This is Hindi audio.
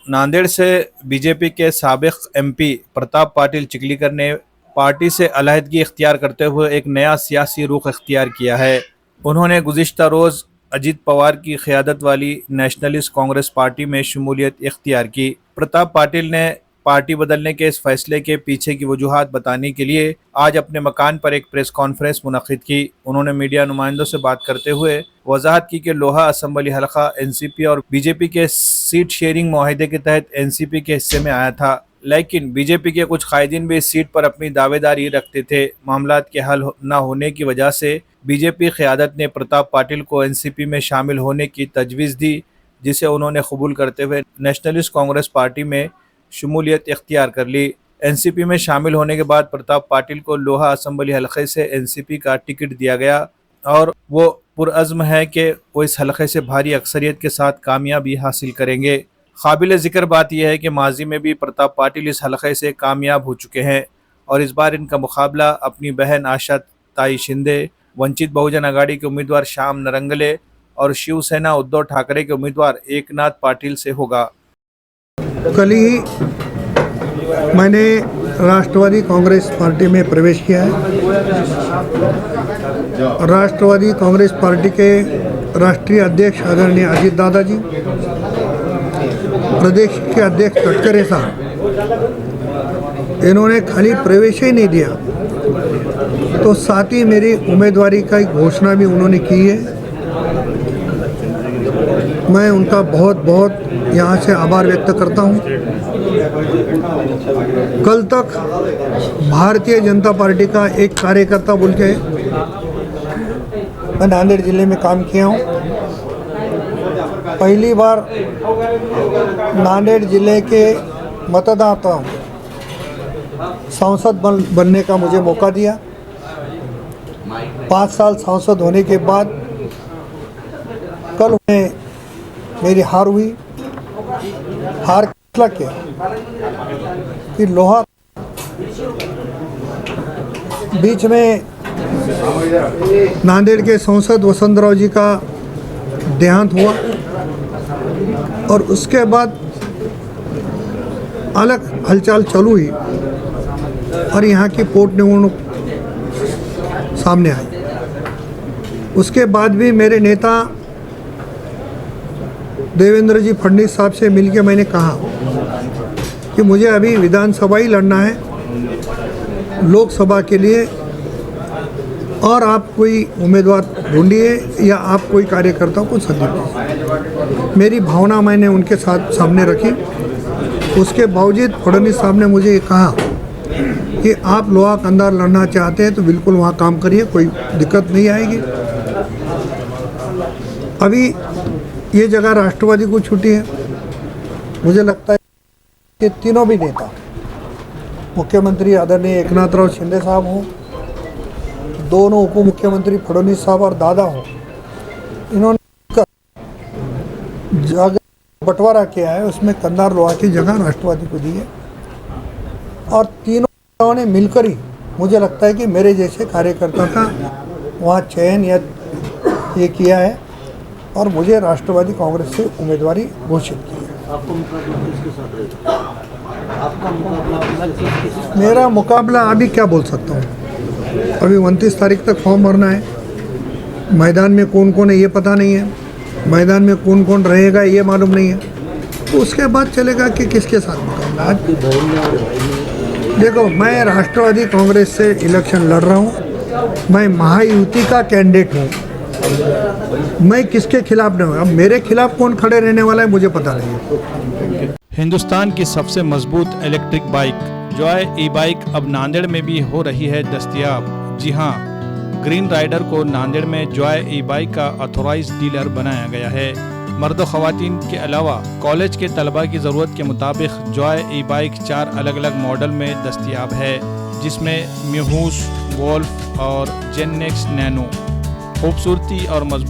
नांदेड़ से बीजेपी के साबिक एमपी प्रताप पाटिल चिखलीकर ने पार्टी से अलहदगी इख्तियार करते हुए एक नया सियासी रुख इख्तियार किया है। उन्होंने गुज़िश्ता रोज़ अजीत पवार की क़यादत वाली नेशनलिस्ट कांग्रेस पार्टी में शमूलियत इख्तियार की। प्रताप पाटिल ने पार्टी बदलने के इस फैसले के पीछे की वजूहात बताने के लिए आज अपने मकान पर एक प्रेस कॉन्फ्रेंस मुनक्किद की। उन्होंने मीडिया नुमाइंदों से बात करते हुए वजाहत की कि लोहा असम्बली हलका एनसीपी और बीजेपी के सीट शेयरिंग मुआहदे के तहत एनसीपी के हिस्से में आया था, लेकिन बीजेपी के कुछ कायदीन भी इस सीट पर अपनी दावेदारी रखते थे। मामलात के हल न होने की वजह से बीजेपी क़यादत ने प्रताप पाटिल को एनसीपी में शामिल होने की तजवीज़ दी, जिसे उन्होंने कबूल करते हुए नेशनलिस्ट कांग्रेस पार्टी में शमूलियत इख्तियार कर ली। एनसीपी में शामिल होने के बाद प्रताप पाटिल को लोहा असम्बली हलके से एनसीपी का टिकट दिया गया और वो पुरअज़्म है कि वो इस हलके से भारी अक्सरियत के साथ कामयाबी हासिल करेंगे। काबिल ज़िक्र बात यह है कि माजी में भी प्रताप पाटिल इस हलके से कामयाब हो चुके हैं और इस बार इनका मुकाबला अपनी बहन आशा ताई शिंदे, वंचित बहुजन आघाड़ी के उम्मीदवार श्याम नरंगले और शिवसेना उद्धव ठाकरे के उम्मीदवार एकनाथ पाटिल से होगा। कल ही मैंने राष्ट्रवादी कांग्रेस पार्टी में प्रवेश किया है। राष्ट्रवादी कांग्रेस पार्टी के राष्ट्रीय अध्यक्ष आदरणीय अजीत दादा जी, प्रदेश के अध्यक्ष तटकरे साहब, इन्होंने खाली प्रवेश ही नहीं दिया तो साथ ही मेरी उम्मीदवारी का एक घोषणा भी उन्होंने की है। मैं उनका बहुत बहुत यहाँ से आभार व्यक्त करता हूँ। कल तक भारतीय जनता पार्टी का एक कार्यकर्ता बोल के मैं नांदेड़ जिले में काम किया हूँ। पहली बार नांदेड़ जिले के मतदाताओं सांसद बनने का मुझे मौका दिया। 5 साल सांसद होने के बाद कल मेरी हार हुई। हार फैसला किया कि लोहा बीच में नांदेड़ के सांसद वसंतराव जी का देहांत हुआ और उसके बाद अलग हलचल चालू हुई और यहाँ की पोट निवडणूक सामने आई। उसके बाद भी मेरे नेता देवेंद्र जी फडणवीस साहब से मिलकर मैंने कहा कि मुझे अभी विधानसभा ही लड़ना है लोकसभा के लिए, और आप कोई उम्मीदवार ढूंढिए या आप कोई कार्यकर्ता को संधि दीजिए। मेरी भावना मैंने उनके साथ सामने रखी। उसके बावजूद फडणवीस साहब ने मुझे ये कहा कि आप लोहा कंधार लड़ना चाहते हैं तो बिल्कुल वहाँ काम करिए, कोई दिक्कत नहीं आएगी। अभी ये जगह राष्ट्रवादी को छूटी है। मुझे लगता है कि तीनों भी नेता, मुख्यमंत्री आदरणीय एकनाथराव शिंदे साहब हों, दोनों उप मुख्यमंत्री फडणवीस साहब और दादा हों, इन्होंने जगह बंटवारा किया है, उसमें कंधार लोहा की जगह राष्ट्रवादी को दी है और तीनों नेताओं ने मिलकर ही मुझे लगता है कि मेरे जैसे कार्यकर्ता का वहाँ चयन या ये किया है और मुझे राष्ट्रवादी कांग्रेस से उम्मीदवारी घोषित की है। मेरा मुकाबला अभी क्या बोल सकता हूँ, अभी 29 तारीख तक फॉर्म भरना है। मैदान में कौन कौन है ये पता नहीं है, मैदान में कौन कौन रहेगा ये मालूम नहीं है, तो उसके बाद चलेगा कि किसके साथ मुकाबला। आज देखो, मैं राष्ट्रवादी कांग्रेस से इलेक्शन लड़ रहा हूँ, मैं महायुति का कैंडिडेट हूँ, मैं किसके खिलाफ नहीं हूँ। अब मेरे खिलाफ कौन खड़े रहने वाला है मुझे पता नहीं है। हिंदुस्तान की सबसे मजबूत इलेक्ट्रिक बाइक जॉय ई बाइक अब नांदेड़ में भी हो रही है दस्तयाब। जी हां, ग्रीन राइडर को नांदेड़ में जॉय ई बाइक का ऑथोराइज्ड डीलर बनाया गया है। मर्द ख़वातीन के अलावा कॉलेज के तलबा की ज़रूरत के मुताबिक जॉय ई बाइक 4 अलग अलग मॉडल में दस्तयाब है, जिसमें म्यूहूस, वोल्फ और जेननेक्स नैनो। खूबसूरती और मजबूत